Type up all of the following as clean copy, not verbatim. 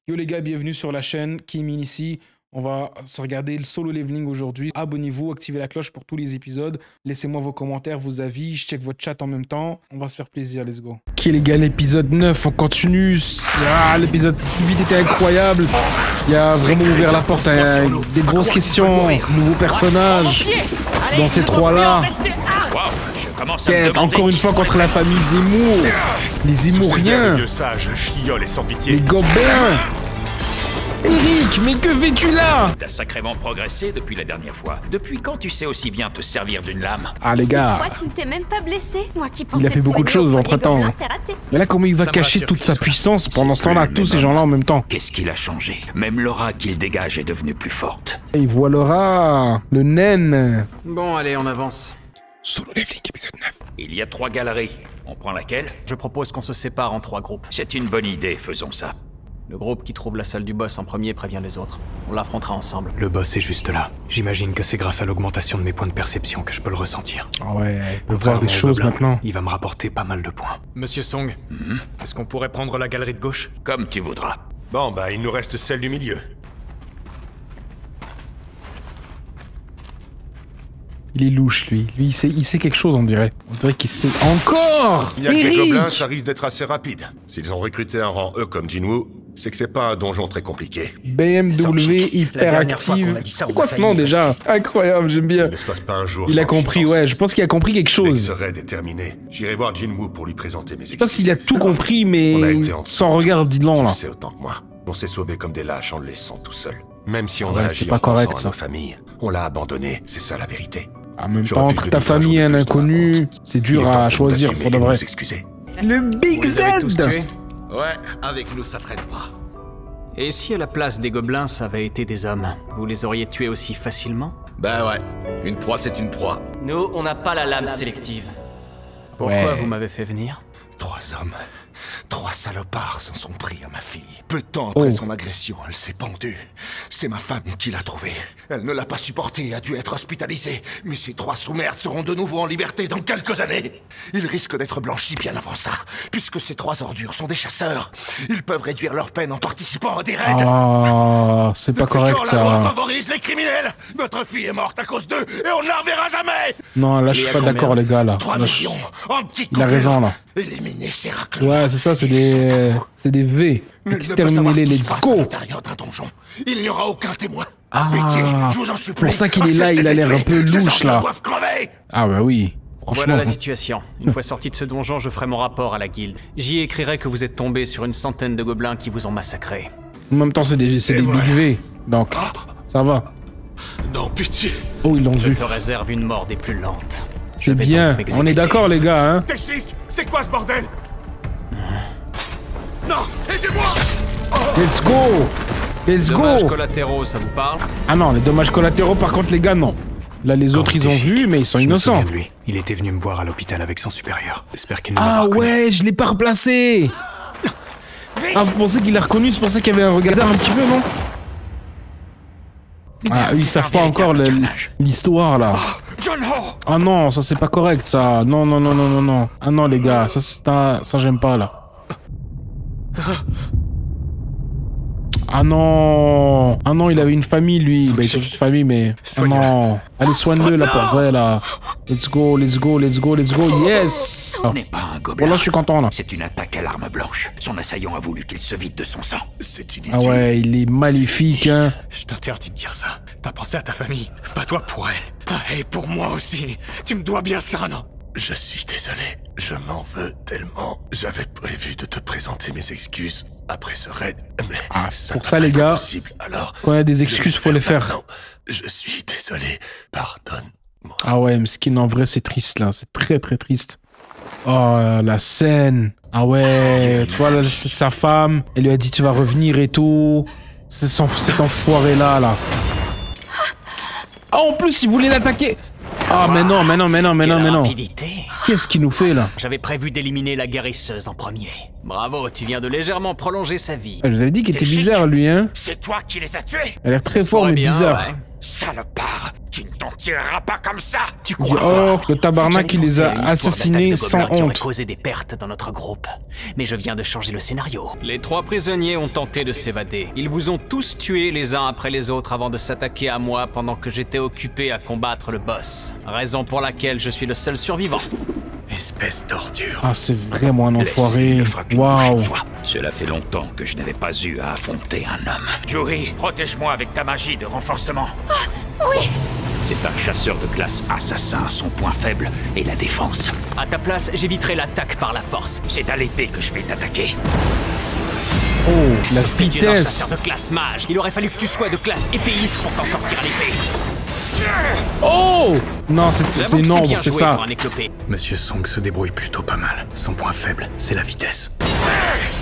Yo les gars, bienvenue sur la chaîne, Kimin ici. On va se regarder le solo leveling aujourd'hui. Abonnez-vous, activez la cloche pour tous les épisodes. Laissez-moi vos commentaires, vos avis, je check votre chat en même temps. On va se faire plaisir, let's go. Ok les gars, l'épisode 9, on continue. L'épisode 8 était incroyable. Il a vraiment ouvert la porte à des grosses questions, nouveaux personnages. Dans ces trois-là. Encore une fois contre la famille Zemmour. Les Zemmouriens. Les Gobelins. Eric, mais que fais-tu là? T'as sacrément progressé depuis la dernière fois. Depuis quand tu sais aussi bien te servir d'une lame? Ah les gars. Toi, tu ne t'es même pas blessé. Moi qui pensais il a fait beaucoup de choses entre-temps. Mais là, comment il va cacher toute sa puissance pendant ce temps-là, tous ces gens-là en même temps? Qu'est-ce qu'il a changé? Même l'aura qu'il dégage est devenue plus forte. Il voit l'aura, le naine. Bon, allez, on avance. Solo leveling, épisode 9. Il y a 3 galeries. On prend laquelle? Je propose qu'on se sépare en 3 groupes. C'est une bonne idée, faisons ça. Le groupe qui trouve la salle du boss en premier prévient les autres. On l'affrontera ensemble. Le boss est juste là. J'imagine que c'est grâce à l'augmentation de mes points de perception que je peux le ressentir. Ah ouais, il peut voir des choses maintenant. Il va me rapporter pas mal de points. Monsieur Song, est-ce qu'on pourrait prendre la galerie de gauche? Comme tu voudras. Bon, bah, il nous reste celle du milieu. Il est louche, lui. Lui, il sait quelque chose, on dirait. On dirait qu'il sait encore. Il y a que des Eric gobelins, ça risque d'être assez rapide. S'ils ont recruté un rang E comme Jinwoo, c'est que c'est pas un donjon très compliqué. BMW hyperactive. C'est quoi ce nom déjà? Incroyable, j'aime bien. Il ne se passe pas un jour. Il a compris, ouais. Je pense qu'il a compris quelque chose. Serait déterminé. J'irai voir Jinwoo pour lui présenter mes excuses. Je pense qu'il a tout compris, On a mais été en dessous. sans regard d'Ilan, là. Tu sais autant que moi. On s'est sauvés comme des lâches en le laissant tout seul. Même si on Ouais, a c'était agi pas en correct, pensant à ça. nos familles, on l'a abandonné. C'est ça la vérité. En même J'aurais temps, pu entre te ta dire famille et un plus dans la inconnu, honte. c'est Il dur est temps à de choisir, nous pour de assumer et vrai. nous excuser. Le Big Vous les avez tous Z. tués? Ouais, avec nous ça traîne pas. Et si à la place des gobelins, ça avait été des hommes, vous les auriez tués aussi facilement? Bah ouais, une proie c'est une proie. Nous, on n'a pas la lame sélective. Pourquoi Ouais. vous m'avez fait venir? 3 hommes, 3 salopards s'en sont pris à ma fille. Peu de temps après son agression, elle s'est pendue. C'est ma femme qui l'a trouvée. Elle ne l'a pas supporté et a dû être hospitalisée. Mais ces 3 sous-merdes seront de nouveau en liberté dans quelques années. Ils risquent d'être blanchis bien avant ça, puisque ces 3 ordures sont des chasseurs. Ils peuvent réduire leur peine en participant à des raids. Ah, c'est pas correct, Quand la loi ça. favorise les criminels. Notre fille est morte à cause d'eux et on ne la reverra jamais. Non, là, je suis pas d'accord, les gars, là. 3 Là, je- millions en petite Il a coupure. raison, là. Éliminer ces racleurs. Ouais, c'est ça, c'est Ils des... sont à vous. C'est des V. Nul ne peut savoir ce Exterminez-les, qui se let's passe à go. l'intérieur d'un donjon. Il n'y aura aucun témoin. Ah, Pitié, je vous en supplie. pour ça qu'il est là, il a l'air un peu Ces louche, ordures là. doivent crever. Ah bah oui, franchement. Voilà la situation. Une fois sorti de ce donjon, je ferai mon rapport à la guilde. J'y écrirai que vous êtes tombé sur une centaine de gobelins qui vous ont massacré. En même temps, c'est des voilà. Big V, donc ça va. Non, pitié. Oh, ils l'ont Je vu. te réserve une mort des plus lentes. C'est Je vais bien. donc On m'exécuter. est d'accord, les gars, hein. T'es chic. C'est quoi ce bordel? Non, aidez-moi! Let's go. Let's Dommages go. collatéraux, ça vous parle? Ah non, les dommages collatéraux, par contre, les gars, non. Là, les autres, ils ont vu, mais ils sont Je me innocents. souviens de lui. Il était venu me voir à l'hôpital avec son supérieur. J'espère qu'il ne m'a Ah pas reconnu. ouais, je l'ai pas replacé. Ah, vous pensez qu'il l'a reconnu? C'est pour ça qu'il y avait un regard un petit peu, non? Ah, eux, ils savent pas encore l'histoire, là. John Ho! Ah non, ça, c'est pas correct, ça. Non, non, non, non, non, non. Ah non, les gars, ça j'aime pas, là. Ah non! Ah non, il avait une famille, lui. Bah, il a une famille, mais... Ah non! Allez, soigne-le, là, pour vrai, là. Let's go, let's go, let's go, let's go. Yes! Ce n'est pas un gobelin. Bon, là, je suis content, là. C'est une attaque à l'arme blanche. Son assaillant a voulu qu'il se vide de son sang. C'est inutile. Ah ouais, il est maléfique, hein. Je t'interdis de dire ça. T'as pensé à ta famille, pas toi pour elle. Ah, et pour moi aussi. Tu me dois bien ça, non? Je suis désolé. Je m'en veux tellement. J'avais prévu de te présenter mes excuses après ce raid, mais Ah, ça pour n'a ça, pas les été gars, possible. Alors, quand il y a des je excuses, vais faut les faire. maintenant. Je suis désolé. Pardonne-moi. Ah ouais, Mskin, en vrai, c'est triste, là. C'est très, très triste. Oh, la scène. Ah ouais, tu vois, là, c'est sa femme. Elle lui a dit, tu vas revenir et tout. C'est cet enfoiré-là, là. Ah, en plus, il voulait l'attaquer. Ah, mais non, mais non, mais non, mais non, mais Quelle non. rapidité. Qu'est-ce qu'il nous fait, là? J'avais prévu d'éliminer la guérisseuse en premier. Bravo, tu viens de légèrement prolonger sa vie. Je vous avais dit qu'il était T'es bizarre, chic. lui, hein. C'est toi qui les as tués. Il a l'air très Ça se fort, mais pourrait bien, bizarre. ouais. Salopard, tu ne t'en tireras pas comme ça. Tu Il dit, oh, le tabarnak, il les a assassinés sans Qui aurait honte. causé des pertes dans notre groupe. Mais je viens de changer le scénario. Les 3 prisonniers ont tenté de s'évader. Ils vous ont tous tués les uns après les autres avant de s'attaquer à moi pendant que j'étais occupé à combattre le boss. Raison pour laquelle je suis le seul survivant. Espèce d'ordure. Ah, c'est vraiment un Laisse-lui, enfoiré. ne fera qu'une bouchée Waouh. de toi. Cela fait longtemps que je n'avais pas eu à affronter un homme. Joey, protège-moi avec ta magie de renforcement. C'est un chasseur de classe assassin. Son point faible est la défense. À ta place, j'éviterai l'attaque par la force. C'est à l'épée que je vais t'attaquer. Oh, la Sauf que tu es un vitesse. chasseur de classe mage. Il aurait fallu que tu sois de classe épéiste pour t'en sortir à l'épée. Oh non, c'est J'avoue que une c'est ombre, bien c'est joué ça. pour un éclopé. Monsieur Song se débrouille plutôt pas mal. Son point faible, c'est la vitesse.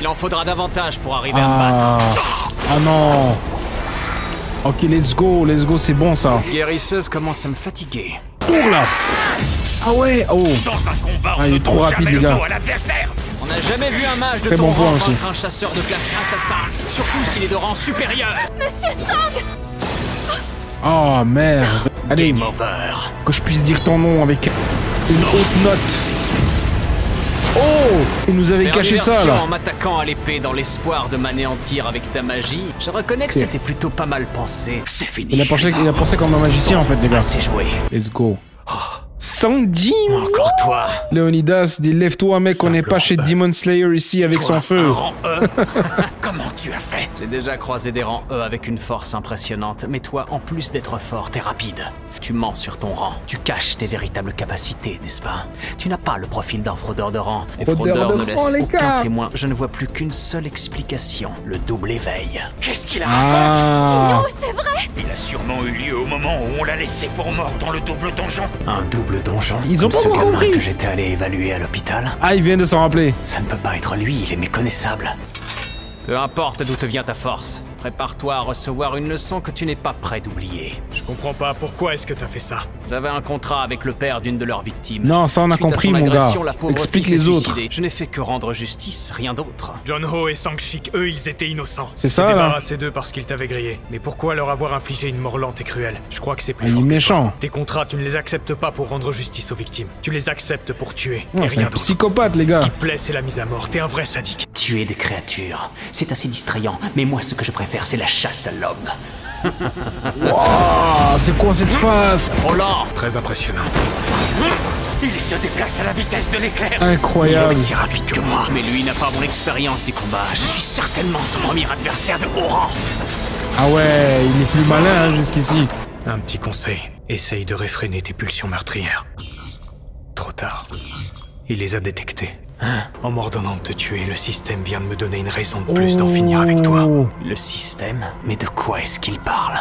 Il en faudra davantage pour arriver à me battre. Ah non. Ok, let's go, c'est bon ça. Guérisseuse commence à me fatiguer. Tour là. Ah ouais, oh. Dans un combat, Ah, il est trop rapide, les gars. à l'adversaire. On n'a jamais vu un mage de Très ton bon point rang aussi. vaincre un chasseur de classe assassin. Surtout s'il est de rang supérieur. Monsieur Song! Oh merde. Allez, Game over. que je puisse dire ton nom avec une haute note. Oh, il nous avait Faire caché ça diversion là. en m'attaquant à l'épée dans l'espoir de m'anéantir avec ta magie, je reconnais que c'était plutôt pas mal pensé. C'est fini. Il a pensé comme un magicien en fait, les gars. C'est joué. Let's go. Sanjin. Encore toi. Léonidas dit lève-toi mec, on n'est pas chez Demon Slayer ici avec son feu. Rang E. Comment tu as fait? J'ai déjà croisé des rangs E avec une force impressionnante, mais toi, en plus d'être fort, t'es rapide. Tu mens sur ton rang. Tu caches tes véritables capacités, n'est-ce pas? Tu n'as pas le profil d'un fraudeur de rang. Les Fraudeur fraudeurs de ne rang, laissent les aucun gars. témoin. Je ne vois plus qu'une seule explication. Le double éveil. Qu'est-ce qu'il raconte? Ah. Non, c'est vrai! Il a sûrement eu lieu au moment où on l'a laissé pour mort dans le double donjon. Un double donjon. Ils ont comme pas ce encore gamin compris. que j'étais allé évaluer à l'hôpital. Ah, il vient de s'en rappeler. Ça ne peut pas être lui, il est méconnaissable. Peu importe d'où te vient ta force, prépare-toi à recevoir une leçon que tu n'es pas prêt d'oublier. Je comprends pas, pourquoi est-ce que t'as fait ça? J'avais un contrat avec le père d'une de leurs victimes. Non, ça on a Suite à compris son mon gars. agression, la pauvre Explique fille les s'est autres. suicidée. Je n'ai fait que rendre justice, rien d'autre. John Ho et Sang-Shik, eux, ils étaient innocents. C'est Tu ça, t'es là. débarrassé d'eux parce qu'ils t'avaient grillé. Mais pourquoi leur avoir infligé une mort lente et cruelle? Je crois que c'est plus Ah, il fort est que méchant. toi. Tes contrats, tu ne les acceptes pas pour rendre justice aux victimes. Tu les acceptes pour tuer. Non, et c'est rien un d'autre. psychopathe les Ce gars. qui te plaît, c'est la mise à mort. T'es un vrai sadique. Tuer des créatures, c'est assez distrayant, mais moi ce que je préfère c'est la chasse à l'homme. Ah, c'est quoi cette face? Oh là! Très impressionnant. Il se déplace à la vitesse de l'éclair. Incroyable. Aussi rapide que moi. Mais lui n'a pas mon expérience du combat, je suis certainement son premier adversaire de haut rang. Ah ouais, il est plus malin hein, jusqu'ici. Un petit conseil. Essaye de réfréner tes pulsions meurtrières. Trop tard. Il les a détectées. En m'ordonnant de te tuer, le système vient de me donner une raison de plus d'en finir avec toi. Oh. Le système? Mais de quoi est-ce qu'il parle?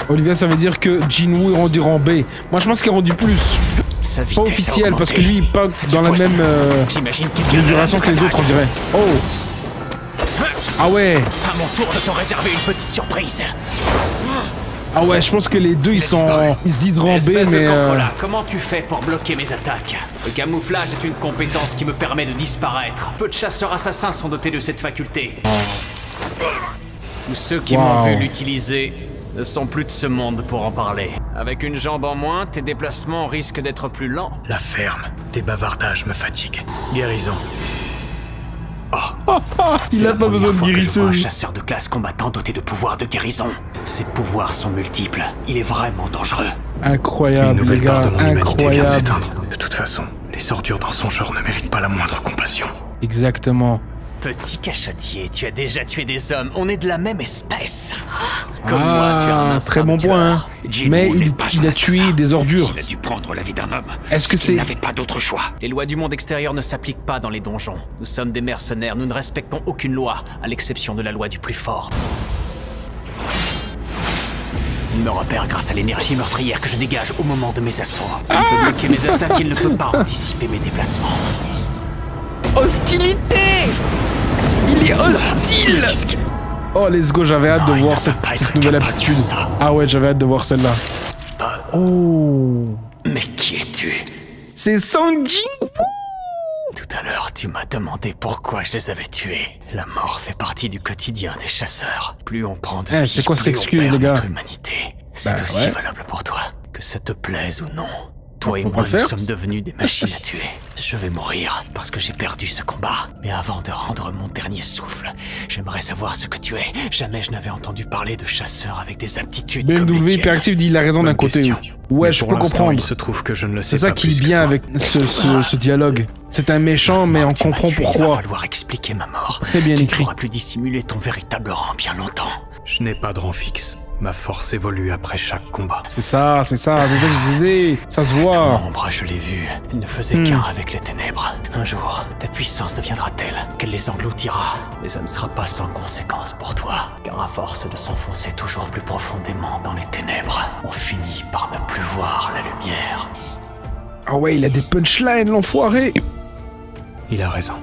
Olivia, ça veut dire que Jinwoo est rendu rang B. Moi je pense qu'il est rendu plus. Sa vitesse Pas a officiel parce que augmenté. lui il pas dans la vois ça? même J'imagine qu'il vient de mesuration la que les autres on dirait. Oh. Ah ouais. À mon tour de t'en réserver une petite surprise. Ah ouais, je pense que les deux ils se disent rang B Espèce mais de contrôleur, comment tu fais pour bloquer mes attaques? Le camouflage est une compétence qui me permet de disparaître. Peu de chasseurs assassins sont dotés de cette faculté. Tous ceux qui m'ont Wow. vu l'utiliser ne sont plus de ce monde pour en parler. Avec une jambe en moins, tes déplacements risquent d'être plus lents. La ferme, tes bavardages me fatiguent. Guérison. il a pas besoin de Je vois un guérisseuse. chasseur de classe combattant doté de pouvoirs de guérison. Ses pouvoirs sont multiples. Il est vraiment dangereux. Une Incroyable les nouvelle gars, part de mon humanité vient de incroyable. s'éteindre. De toute façon, les ordures dans son genre ne méritent pas la moindre compassion. Exactement. Petit cachotier, tu as déjà tué des hommes. On est de la même espèce. Comme moi, tu as un Ah, instinct très bon de point. tueur. Hein. Jinwoo Mais n'est il pas a un tué assassin. des ordures. Il a dû prendre la vie d'un homme. Est-ce que qu'il c'est- n'avait pas d'autre choix. Les lois du monde extérieur ne s'appliquent pas dans les donjons. Nous sommes des mercenaires, nous ne respectons aucune loi, à l'exception de la loi du plus fort. Il me repère grâce à l'énergie meurtrière que je dégage au moment de mes assauts. Ça ne peut bloquer mes attaques, il ne peut pas anticiper mes déplacements. Hostilité. Il est hostile. Oh let's go, j'avais hâte de voir cette nouvelle aptitude. Ah ouais, j'avais hâte de voir celle-là. Oh. Mais qui es-tu? C'est Sang Jinwoo. Tout à l'heure, tu m'as demandé pourquoi je les avais tués. La mort fait partie du quotidien des chasseurs. Plus on prend de vie, c'est quoi cette plus on excuse, perd les gars? notre humanité. C'est aussi valable pour toi. Que ça te plaise ou non. Toi et on moi, peut le nous faire. sommes devenus des machines à tuer. Je vais mourir parce que j'ai perdu ce combat. Mais avant de rendre mon dernier souffle, j'aimerais savoir ce que tu es. Jamais je n'avais entendu parler de chasseurs avec des aptitudes comme les BMW tiennes. Hyperactive dit il a raison d'un côté. question. Ouais, Mais je pour peux l'instant, comprendre. Il se trouve que je ne le sais C'est ça pas qui est plus que bien toi. avec ce dialogue. C'est un méchant, mais on Tu m'as comprend tué, Il va pourquoi. falloir expliquer ma mort. Très bien Tu écrit. ne pourras plus dissimuler ton véritable rang bien longtemps. Je n'ai pas de rang fixe. Ma force évolue après chaque combat. C'est ça que je disais. Ça se Ton voit. ombre, je l'ai vu. Elle ne faisait qu'un avec les ténèbres. Un jour, ta puissance deviendra telle qu'elle les engloutira. Mais ça ne sera pas sans conséquence pour toi. Car à force de s'enfoncer toujours plus profondément dans les ténèbres, on finit par ne plus voir la lumière. Ah ouais, il a des punchlines, l'enfoiré. Il a raison.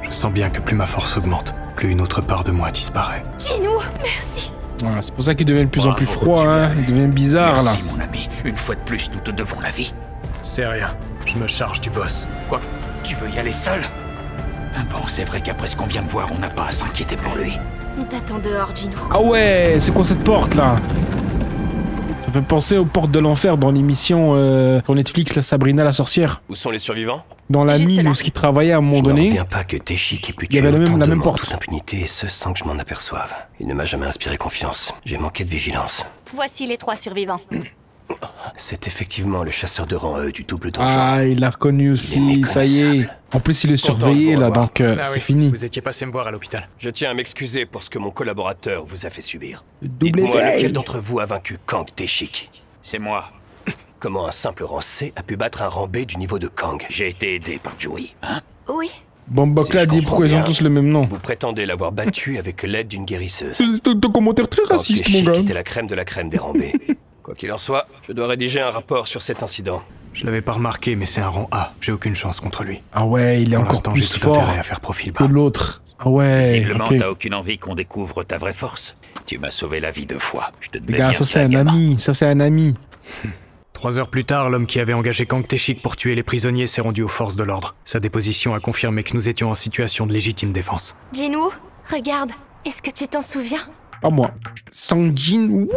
Je sens bien que plus ma force augmente, plus une autre part de moi disparaît. Jinwoo, merci. Voilà, c'est pour ça qu'il devient de plus en plus Bravo, froid, tu hein. l'as eu. Il devient bizarre, là. Merci, mon ami. Une fois de plus, nous te devons la vie. C'est rien. Je me charge du boss. Quoi? Tu veux y aller seul? Bon, c'est vrai qu'après ce qu'on vient de voir, on n'a pas à s'inquiéter pour lui. On t'attend dehors, Jinwoo. Ah ouais, c'est quoi cette porte, là? Ça fait penser aux portes de l'enfer dans l'émission sur Netflix, la Sabrina la sorcière. Où sont les survivants? Dans la Juste mine là. où ce qui travaillait à un moment Je n'en donné. reviens pas que Teshik ait pu Il y tuer avait autant la de même monde en porte. toute impunité, et ce sans que je m'en aperçoive. Il ne m'a jamais inspiré confiance. J'ai manqué de vigilance. Voici les 3 survivants. C'est effectivement le chasseur de rang E du double donjon. Ah, il l'a reconnu aussi, ça y est. En plus, il est surveillé, là, donc c'est fini. Vous étiez passé me voir à l'hôpital. Je tiens à m'excuser pour ce que mon collaborateur vous a fait subir. Double Dites-moi, taille. lequel d'entre vous a vaincu Kang Teshik? C'est moi. Comment un simple rang C a pu battre un rang B du niveau de Kang? J'ai été aidé par Joey. Hein? Oui. Bambokla Si je dit comprends pourquoi ils ont bien, tous le même nom. Vous prétendez l'avoir battu avec l'aide d'une guérisseuse. C'est un commentaire très Kang raciste, mon Teshik gars. était la crème de la crème des rangs B. Quoi qu'il en soit, je dois rédiger un rapport sur cet incident. Je l'avais pas remarqué, mais c'est un rang A. J'ai aucune chance contre lui. Ah ouais, il est Pour encore l'instant, plus j'ai tout fort intérêt à faire profil que bas. l'autre. Ah ouais, Visiblement, ok. t'as aucune envie qu'on découvre ta vraie force. Tu m'as sauvé la vie 2 fois. Je te devais Les gars, bien ça c'est un gamin. ami, ça c'est un ami. 3 heures plus tard, l'homme qui avait engagé Kang Teshik pour tuer les prisonniers s'est rendu aux forces de l'ordre. Sa déposition a confirmé que nous étions en situation de légitime défense. Jinwoo, regarde. Est-ce que tu t'en souviens? Pas moi. Sangjin, wouh,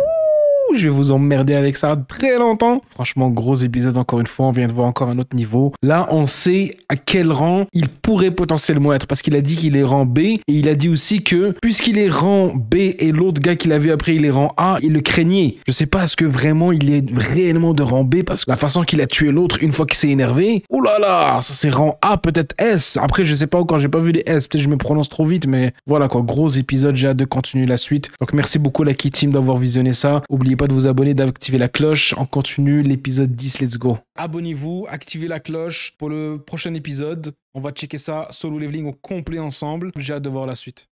je vais vous emmerder avec ça très longtemps. Franchement, gros épisode encore une fois, on vient de voir encore un autre niveau. Là, on sait à quel rang il pourrait potentiellement être, parce qu'il a dit qu'il est rang B, et il a dit aussi que, puisqu'il est rang B et l'autre gars qu'il a vu après, il est rang A, il le craignait. Je sais pas, est-ce que vraiment il est réellement de rang B, parce que la façon qu'il a tué l'autre une fois qu'il s'est énervé, oh là là, ça c'est rang A, peut-être S. Après, je sais pas encore, j'ai pas vu les S, peut-être je me prononce trop vite, mais voilà quoi, gros épisode, j'ai hâte de continuer la suite. Donc merci beaucoup la Key Team d'avoir visionné ça. Oubliez pas de vous abonner, d'activer la cloche. On continue l'épisode 10, let's go. Abonnez-vous, activez la cloche pour le prochain épisode. On va checker ça, solo leveling au complet ensemble. J'ai hâte de voir la suite.